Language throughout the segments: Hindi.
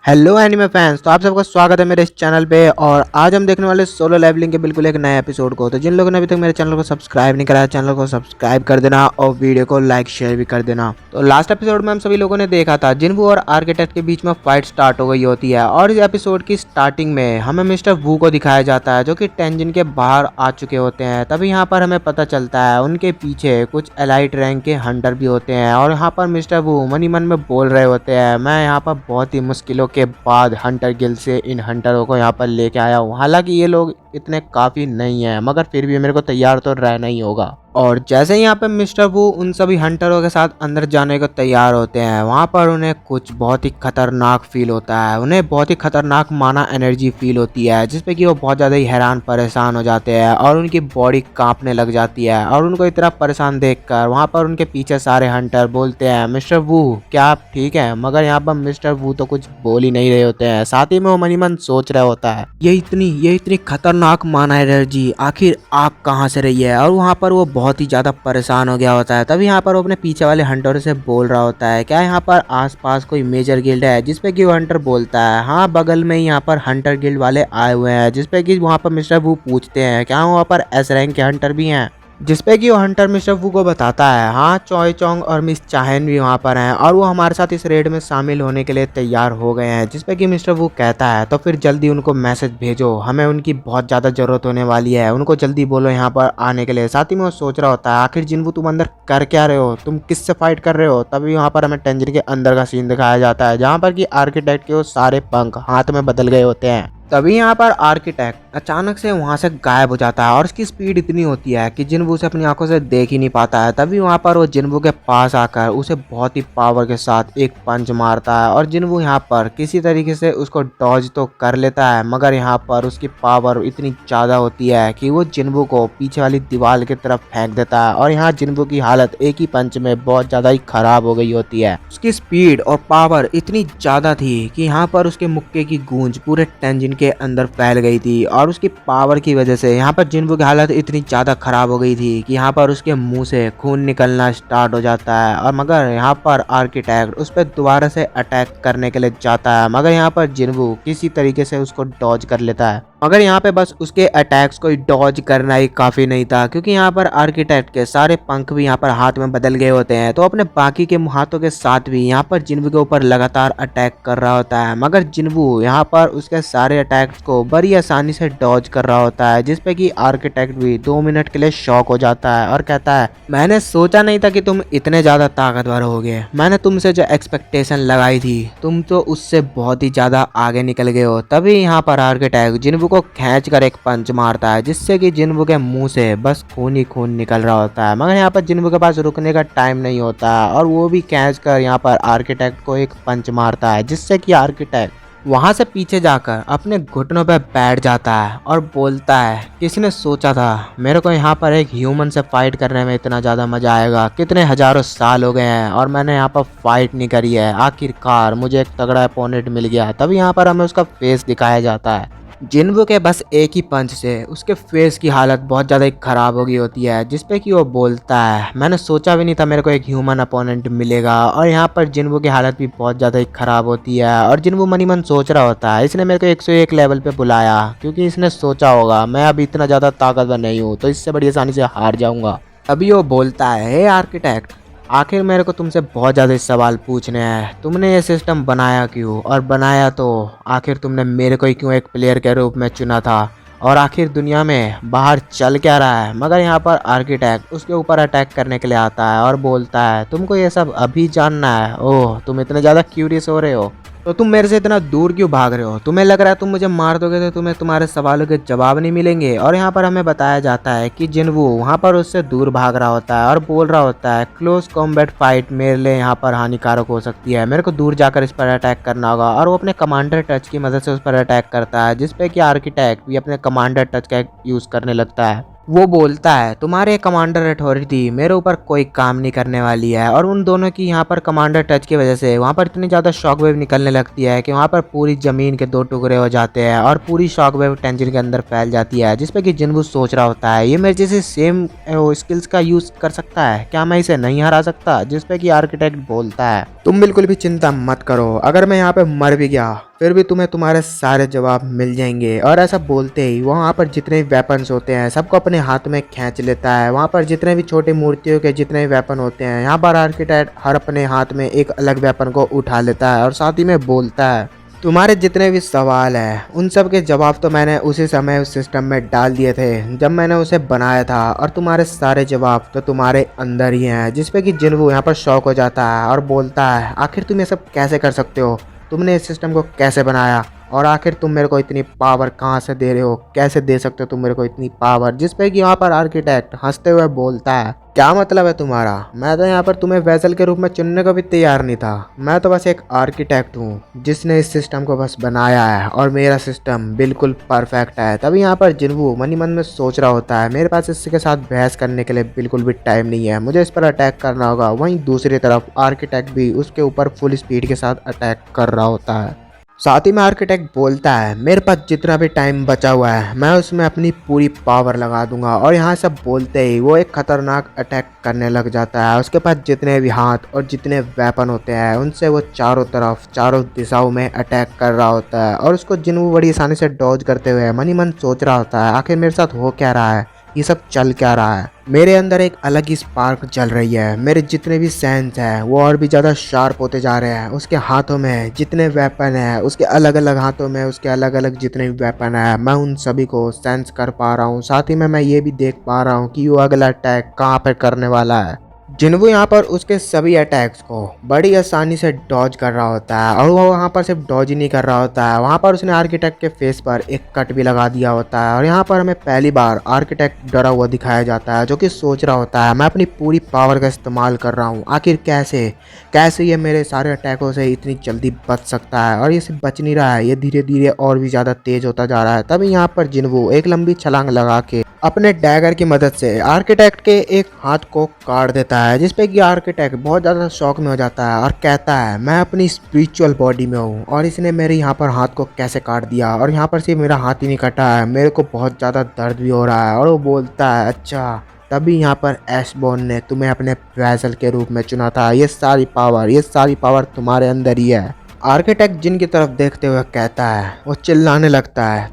Hello anime fans. तो आप सबका स्वागत है मेरे इस चैनल पे। और आज हम देखने वाले सोलो लेवलिंग के बिल्कुल एक नए एपिसोड को। तो जिन लोगों ने अभी तक मेरे चैनल को सब्सक्राइब नहीं करा है, चैनल को सब्सक्राइब कर देना और वीडियो को लाइक शेयर भी कर देना। तो लास्ट एपिसोड में हम सभी लोगों ने देखा था जिनवू और आर्किटेक्ट के बीच में फाइट स्टार्ट हो गई होती है। और इस एपिसोड की स्टार्टिंग में हमें मिस्टर वू को दिखाया जाता है जो कि टेंजिन के बाहर आ चुके होते हैं। तभी यहाँ पर हमें पता चलता है उनके पीछे कुछ एलाइट रैंक के हंटर भी होते हैं। और यहाँ पर मिस्टर वू मन ही मन में बोल रहे होते हैं, मैं यहाँ पर बहुत ही मुश्किलों के बाद हंटर गिल्ड से इन हंटरों को यहाँ पर लेके आया हूँ। हालांकि ये लोग इतने काफ़ी नहीं है, मगर फिर भी मेरे को तैयार तो रहना ही होगा। और जैसे ही यहाँ पे मिस्टर वू उन सभी हंटरों के साथ अंदर जाने को तैयार होते हैं, वहाँ पर उन्हें कुछ बहुत ही खतरनाक फील होता है। उन्हें बहुत ही खतरनाक माना एनर्जी फील होती है जिसपे कि वो बहुत ज़्यादा ही हैरान परेशान हो जाते हैं और उनकी बॉडी कांपने लग जाती है। और उनको इतना परेशान देखकर वहाँ पर उनके पीछे सारे हंटर बोलते हैं, मिस्टर वू क्या आप ठीक है? मगर यहाँ पर मिस्टर वू तो कुछ बोल ही नहीं रहे होते हैं। साथ ही में वो मन ही मन सोच रहा होता है, ये इतनी खतरनाक माना एनर्जी आखिर आ कहाँ से रही है। और वहाँ पर वो बहुत ही ज़्यादा परेशान हो गया होता है। तभी यहाँ पर वो अपने पीछे वाले हंटर से बोल रहा होता है, क्या यहाँ पर आसपास कोई मेजर गिल्ड है? जिसपे कि वो हंटर बोलता है, हाँ बगल में ही यहाँ पर हंटर गिल्ड वाले आए हुए हैं। जिसपे कि वहाँ पर मिस्टर वू पूछते हैं, क्या वहाँ पर एस रैंक के हंटर भी हैं? जिसपे कि वो हंटर मिस्टर वू को बताता है, हाँ चॉय चोंग और मिस चाहन भी वहाँ पर हैं और वो हमारे साथ इस रेड में शामिल होने के लिए तैयार हो गए हैं। जिसपे कि मिस्टर वू कहता है, तो फिर जल्दी उनको मैसेज भेजो, हमें उनकी बहुत ज़्यादा ज़रूरत होने वाली है, उनको जल्दी बोलो यहाँ पर आने के लिए। साथ ही में वो सोच रहा होता है, आखिर जिनवू तुम अंदर कर क्या रहे हो, तुम किससे फाइट कर रहे हो? तभी वहाँ पर हमें टेंजन के अंदर का सीन दिखाया जाता है जहाँ पर कि आर्किटेक्ट के वो सारे पंख हाथ में बदल गए होते हैं। तभी यहाँ पर आर्किटेक्ट अचानक से वहाँ से गायब हो जाता है और उसकी स्पीड इतनी होती है कि जिनवू उसे अपनी आंखों से देख ही नहीं पाता है। तभी वहाँ पर वो जिनवू के पास आकर उसे बहुत ही पावर के साथ एक पंच मारता है और जिनवू यहाँ पर किसी तरीके से उसको डॉज तो कर लेता है, मगर यहाँ पर उसकी पावर इतनी ज़्यादा होती है कि वो जिनवू को पीछे वाली दीवार की तरफ फेंक देता है। और यहाँ जिनवू की हालत एक ही पंच में बहुत ज़्यादा ही खराब हो गई होती है। उसकी स्पीड और पावर इतनी ज़्यादा थी कि यहाँ पर उसके मुक्के की गूंज पूरे टेंजिन के अंदर फैल गई थी। और उसकी पावर की वजह से यहाँ पर जिनवू की हालत इतनी ज़्यादा खराब हो गई थी कि यहाँ पर उसके मुंह से खून निकलना स्टार्ट हो जाता है। और मगर यहाँ पर आर्किटेक्ट उस पर दोबारा से अटैक करने के लिए जाता है, मगर यहाँ पर जिनवू किसी तरीके से उसको डॉज कर लेता है। मगर यहाँ पे बस उसके अटैक्स को डॉज करना ही काफ़ी नहीं था, क्योंकि यहाँ पर आर्किटेक्ट के सारे पंख भी यहाँ पर हाथ में बदल गए होते हैं। तो अपने बाकी के हाथों के साथ भी यहाँ पर जिनवू के ऊपर लगातार अटैक कर रहा होता है, मगर जिनवू यहाँ पर उसके सारे अटैक्स को बड़ी आसानी से डॉज कर रहा होता है। जिसपे कि आर्किटेक्ट भी 2 मिनट के लिए शॉक हो जाता है और कहता है, मैंने सोचा नहीं था कि तुम इतने ज़्यादा ताकतवर होगे। मैंने तुमसे जो एक्सपेक्टेशन लगाई थी तुम तो उससे बहुत ही ज़्यादा आगे निकल गए हो। तभी यहाँ पर आर्किटेक्ट जिनवू को खींच कर एक पंच मारता है जिससे कि जिनवू के मुंह से बस खून ही खून निकल रहा होता है। मगर यहाँ पर जिनवू के पास रुकने का टाइम नहीं होता और वो भी खींच कर यहाँ पर आर्किटेक्ट को एक पंच मारता है जिससे कि आर्किटेक्ट वहां से पीछे जाकर अपने घुटनों पर बैठ जाता है और बोलता है, किसने सोचा था मेरे को यहाँ पर एक ह्यूमन से फाइट करने में इतना ज़्यादा मजा आएगा। कितने हजारों साल हो गए हैं और मैंने यहाँ पर फाइट नहीं करी है, आखिरकार मुझे एक तगड़ा अपोनेंट मिल गया। तभी यहाँ पर हमें उसका फेस दिखाया जाता है। जिनवू के बस एक ही पंच से उसके फेस की हालत बहुत ज़्यादा ही खराब हो गई होती है। जिसपे कि वो बोलता है, मैंने सोचा भी नहीं था मेरे को एक ह्यूमन अपोनेंट मिलेगा। और यहाँ पर जिनवू की हालत भी बहुत ज़्यादा ही खराब होती है और जिनवू मन ही मन सोच रहा होता है, इसने मेरे को 101 लेवल पे बुलाया क्योंकि इसने सोचा होगा मैं अभी इतना ज़्यादा ताकतवर नहीं हूँ तो इससे बड़ी आसानी से हार जाऊँगा। अभी वो बोलता है, हे आर्किटेक्ट, आखिर मेरे को तुमसे बहुत ज़्यादा सवाल पूछने हैं। तुमने ये सिस्टम बनाया क्यों, और बनाया तो आखिर तुमने मेरे को ही क्यों एक प्लेयर के रूप में चुना था, और आखिर दुनिया में बाहर चल क्या रहा है? मगर यहाँ पर आर्किटेक्ट उसके ऊपर अटैक करने के लिए आता है और बोलता है, तुमको ये सब अभी जानना है? ओह तुम इतने ज़्यादा क्यूरियस हो रहे हो तो तुम मेरे से इतना दूर क्यों भाग रहे हो? तुम्हें लग रहा है तुम मुझे मार दोगे तो तुम्हें तुम्हारे सवालों के जवाब नहीं मिलेंगे। और यहाँ पर हमें बताया जाता है कि जिनवू वहाँ पर उससे दूर भाग रहा होता है और बोल रहा होता है, क्लोज कॉम्बैट फाइट मेरे लिए यहाँ पर हानिकारक हो सकती है, मेरे को दूर जाकर इस पर अटैक करना होगा। और वो अपने कमांडर टच की मदद से उस पर अटैक करता है जिसपे कि आर्किटेक्ट भी अपने कमांडर टच का यूज़ करने लगता है। वो बोलता है, तुम्हारे कमांडर अथॉरिटी मेरे ऊपर कोई काम नहीं करने वाली है। और उन दोनों की यहाँ पर कमांडर टच की वजह से वहाँ पर इतनी ज़्यादा शॉक वेव निकलने लगती है कि वहाँ पर पूरी ज़मीन के 2 टुकड़े हो जाते हैं और पूरी शॉक वेव टेंजिन के अंदर फैल जाती है। जिसपे कि जिनवू सोच रहा होता है, ये मेरे जैसे सेम स्किल्स का यूज़ कर सकता है, क्या मैं इसे नहीं हरा सकता? जिसपे कि आर्किटेक्ट बोलता है, तुम बिल्कुल भी चिंता मत करो, अगर मैं यहाँ पे मर भी गया फिर भी तुम्हें तुम्हारे सारे जवाब मिल जाएंगे। और ऐसा बोलते ही वहाँ पर जितने भी वेपन्स होते हैं सबको अपने हाथ में खींच लेता है। वहाँ पर जितने भी छोटी मूर्तियों के जितने भी वेपन होते हैं, यहाँ पर आर्किटेक्ट हर अपने हाथ में एक अलग वेपन को उठा लेता है और साथ ही में बोलता है, तुम्हारे जितने भी सवाल हैं उन सब के जवाब तो मैंने उसी समय उस सिस्टम में डाल दिए थे जब मैंने उसे बनाया था, और तुम्हारे सारे जवाब तो तुम्हारे अंदर ही हैं। जिस पे कि जिन्वू यहाँ पर शॉक हो जाता है और बोलता है, आखिर तुम ये सब कैसे कर सकते हो, तुमने इस सिस्टम को कैसे बनाया, और आखिर तुम मेरे को इतनी पावर कहाँ से दे रहे हो, कैसे दे सकते हो तुम मेरे को इतनी पावर। जिस पे कि यहाँ पर आर्किटेक्ट हंसते हुए बोलता है, क्या मतलब है तुम्हारा, मैं तो यहाँ पर तुम्हें वेसल के रूप में चुनने को भी तैयार नहीं था। मैं तो बस एक आर्किटेक्ट हूँ जिसने इस सिस्टम को बस बनाया है और मेरा सिस्टम बिल्कुल परफेक्ट है। तभी यहाँ पर जिन्वू मन ही मन में सोच रहा होता है, मेरे पास इसके साथ बहस करने के लिए बिल्कुल भी टाइम नहीं है, मुझे इस पर अटैक करना होगा। वहीं दूसरी तरफ आर्किटेक्ट भी उसके ऊपर फुल स्पीड के साथ अटैक कर रहा होता है। साथ ही में आर्किटेक्ट बोलता है, मेरे पास जितना भी टाइम बचा हुआ है मैं उसमें अपनी पूरी पावर लगा दूंगा। और यहाँ सब बोलते ही वो एक खतरनाक अटैक करने लग जाता है। उसके पास जितने भी हाथ और जितने वेपन होते हैं उनसे वो चारों तरफ चारों दिशाओं में अटैक कर रहा होता है। और उसको जिन्वू बड़ी आसानी से डॉज करते हुए मन ही मन सोच रहा होता है, आखिर मेरे साथ हो क्या रहा है, ये सब चल क्या रहा है। मेरे अंदर एक अलग ही स्पार्क जल रही है, मेरे जितने भी सेंस हैं वो और भी ज़्यादा शार्प होते जा रहे हैं। उसके हाथों में जितने वेपन हैं, उसके अलग अलग हाथों में उसके अलग अलग जितने भी वेपन हैं, मैं उन सभी को सेंस कर पा रहा हूँ। साथ ही में मैं ये भी देख पा रहा हूँ कि वो अगला अटैक कहाँ पर करने वाला है। जिन्वू यहाँ पर उसके सभी अटैक्स को बड़ी आसानी से डॉज कर रहा होता है। और वो वहाँ पर सिर्फ डॉज ही नहीं कर रहा होता है, वहाँ पर उसने आर्किटेक्ट के फेस पर एक कट भी लगा दिया होता है। और यहाँ पर हमें पहली बार आर्किटेक्ट डरा हुआ दिखाया जाता है, जो कि सोच रहा होता है, मैं अपनी पूरी पावर का इस्तेमाल कर रहा हूँ, आखिर कैसे कैसे ये मेरे सारे अटैकों से इतनी जल्दी बच सकता है। और ये सिर्फ बच नहीं रहा है, ये धीरे धीरे और भी ज़्यादा तेज होता जा रहा है। तभी यहाँ पर जिन्वू एक लंबी छलांग लगा के अपने डैगर की मदद से आर्किटेक्ट के एक हाथ को काट देता है। जिसपे कि आर्किटेक्ट बहुत ज़्यादा शॉक में हो जाता है और कहता है, मैं अपनी स्पिरिचुअल बॉडी में हूँ और इसने मेरे यहाँ पर हाथ को कैसे काट दिया। और यहाँ पर सिर्फ मेरा हाथ ही नहीं कटा है, मेरे को बहुत ज़्यादा दर्द भी हो रहा है। और वो बोलता है, अच्छा तभी यहाँ पर ऐशबॉर्न ने तुम्हें अपने वेसल के रूप में चुना था, ये सारी पावर तुम्हारे अंदर ही है। आर्किटेक्ट जिन की तरफ देखते हुए कहता है, वो चिल्लाने लगता है,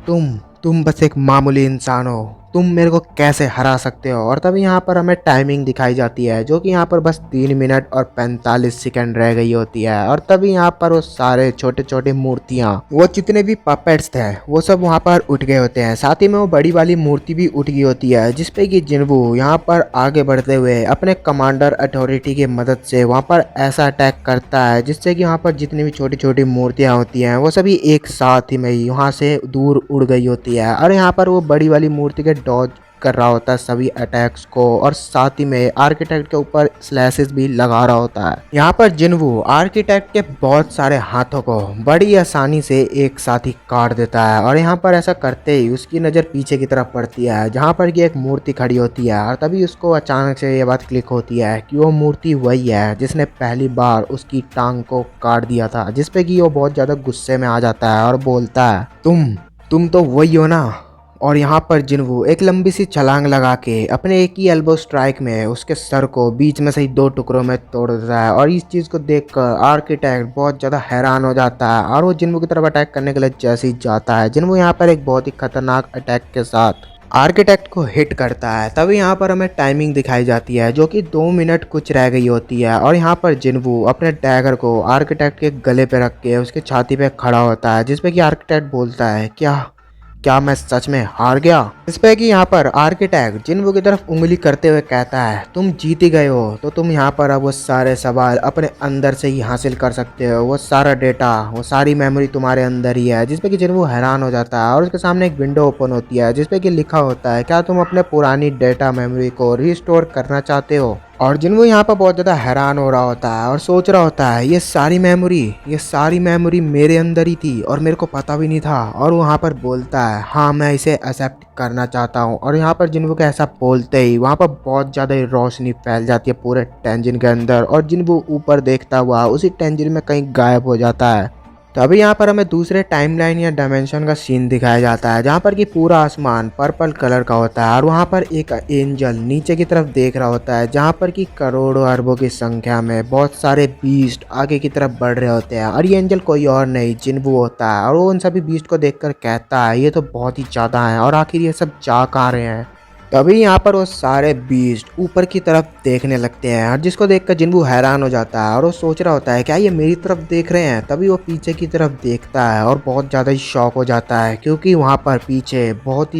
तुम बस एक मामूली इंसान हो, तुम मेरे को कैसे हरा सकते हो। और तभी यहाँ पर हमें टाइमिंग दिखाई जाती है, जो कि यहाँ पर बस 3 मिनट और 45 सेकंड रह गई होती है। और तभी यहाँ पर वो सारे छोटे छोटे मूर्तियाँ, वो जितने भी पपेट्स थे वो सब वहाँ पर उठ गए होते हैं। साथ ही में वो बड़ी वाली मूर्ति भी उठ गई होती है, जिसपे कि जिन्वू यहाँ पर आगे बढ़ते हुए अपने कमांडर अथॉरिटी की मदद से वहाँ पर ऐसा अटैक करता है, जिससे कि वहाँ पर जितनी भी छोटी छोटी मूर्तियाँ होती हैं वो सभी एक साथ ही में यहाँ से दूर उड़ गई होती है। और यहाँ पर वो बड़ी वाली मूर्ति के डॉज कर रहा होता है सभी अटैक्स को, और साथ ही में आर्किटेक्ट के ऊपर स्लैसेस भी लगा रहा होता है। यहाँ पर जिन्वू आर्किटेक्ट के बहुत सारे हाथों को बड़ी आसानी से एक साथ ही काट देता है। और यहाँ पर ऐसा करते ही उसकी नज़र पीछे की तरफ पड़ती है, जहाँ पर ये एक मूर्ति खड़ी होती है। और तभी उसको अचानक से ये बात क्लिक होती है कि वो मूर्ति वही है जिसने पहली बार उसकी टांग को काट दिया था। जिसपे कि वो बहुत ज़्यादा गुस्से में आ जाता है और बोलता है, तुम तो वही हो ना। और यहाँ पर जिन्वू एक लंबी सी छलांग लगा के अपने एक ही एल्बो स्ट्राइक में उसके सर को बीच में से ही 2 टुकड़ों में तोड़ देता है। और इस चीज़ को देखकर आर्किटेक्ट बहुत ज़्यादा हैरान हो जाता है और वो जिन्वू की तरफ अटैक करने के लिए जैसे ही जाता है, जिन्वू यहाँ पर एक बहुत ही खतरनाक अटैक के साथ आर्किटेक्ट को हिट करता है। तभी यहाँ पर हमें टाइमिंग दिखाई जाती है, जो कि 2 मिनट कुछ रह गई होती है। और यहाँ पर जिन्वू अपने डैगर को आर्किटेक्ट के गले पे रख के उसके छाती पे खड़ा होता है, जिसपे कि आर्किटेक्ट बोलता है, क्या मैं सच में हार गया। इस पे कि यहाँ पर आर्किटेक्ट जिन्वू की तरफ उंगली करते हुए कहता है, तुम जीत ही गए हो, तो तुम यहाँ पर अब वो सारे सवाल अपने अंदर से ही हासिल कर सकते हो, वो सारा डेटा वो सारी मेमोरी तुम्हारे अंदर ही है। जिसपे कि जिन्वू हैरान हो जाता है और उसके सामने एक विंडो ओपन होती है, जिसपे कि लिखा होता है, क्या तुम अपने पुरानी डेटा मेमोरी को रिस्टोर करना चाहते हो। और जिन्वू यहाँ पर बहुत ज़्यादा हैरान हो रहा होता है और सोच रहा होता है, ये सारी मेमोरी मेरे अंदर ही थी और मेरे को पता भी नहीं था। और वहाँ पर बोलता है, हाँ मैं इसे एक्सेप्ट करना चाहता हूँ। और यहाँ पर जिन्वू के ऐसा बोलते ही वहाँ पर बहुत ज़्यादा रोशनी फैल जाती है पूरे टेंजिन के अंदर, और जिन्वू ऊपर देखता हुआ उसी टेंजिन में कहीं गायब हो जाता है। तभी यहाँ पर हमें दूसरे टाइमलाइन या डायमेंशन का सीन दिखाया जाता है, जहाँ पर कि पूरा आसमान पर्पल कलर का होता है और वहाँ पर एक एंजल नीचे की तरफ देख रहा होता है, जहाँ पर कि करोड़ों अरबों की संख्या में बहुत सारे बीस्ट आगे की तरफ बढ़ रहे होते हैं। और ये एंजल कोई और नहीं जिन्बू होता है और वो उन सभी बीस्ट को देखकर कहता है ये तो बहुत ही ज़्यादा है और आखिर ये सब जा कहाँ रहे हैं। तभी यहाँ पर वो सारे बीस्ट ऊपर की तरफ देखने लगते हैं और जिसको देखकर जिन्बू हैरान हो जाता है और वो सोच रहा होता है क्या ये मेरी तरफ देख रहे हैं। तभी वो पीछे की तरफ देखता है और बहुत ज़्यादा ही शॉक हो जाता है, क्योंकि वहाँ पर पीछे बहुत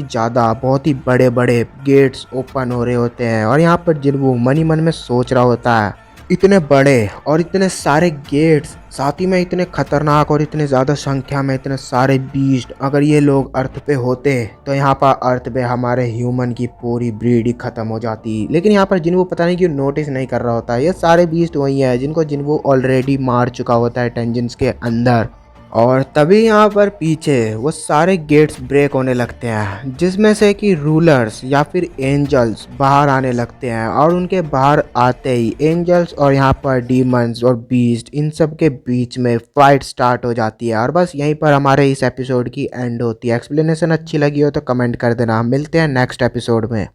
ही बड़े बड़े गेट्स ओपन हो रहे होते हैं। और यहाँ पर जिन्बू मन ही मन में सोच रहा होता है इतने बड़े और इतने सारे गेट्स, साथ ही में इतने खतरनाक और इतने ज़्यादा संख्या में इतने सारे बीस्ट, अगर ये लोग अर्थ पे होते तो यहाँ पर अर्थ पे हमारे ह्यूमन की पूरी ब्रीड ही खत्म हो जाती। लेकिन यहाँ पर जिन्बू पता नहीं क्यों नोटिस नहीं कर रहा होता। ये सारे बीस्ट वही है जिनको जिन्बू ऑलरेडी मार चुका होता है टेंजेंस के अंदर। और तभी यहाँ पर पीछे वो सारे गेट्स ब्रेक होने लगते हैं, जिसमें से कि रूलर्स या फिर एंजल्स बाहर आने लगते हैं। और उनके बाहर आते ही एंजल्स और यहाँ पर डीमंस और बीस्ट इन सब के बीच में फाइट स्टार्ट हो जाती है। और बस यहीं पर हमारे इस एपिसोड की एंड होती है। एक्सप्लेनेशन अच्छी लगी हो तो कमेंट कर देना। मिलते हैं नेक्स्ट एपिसोड में।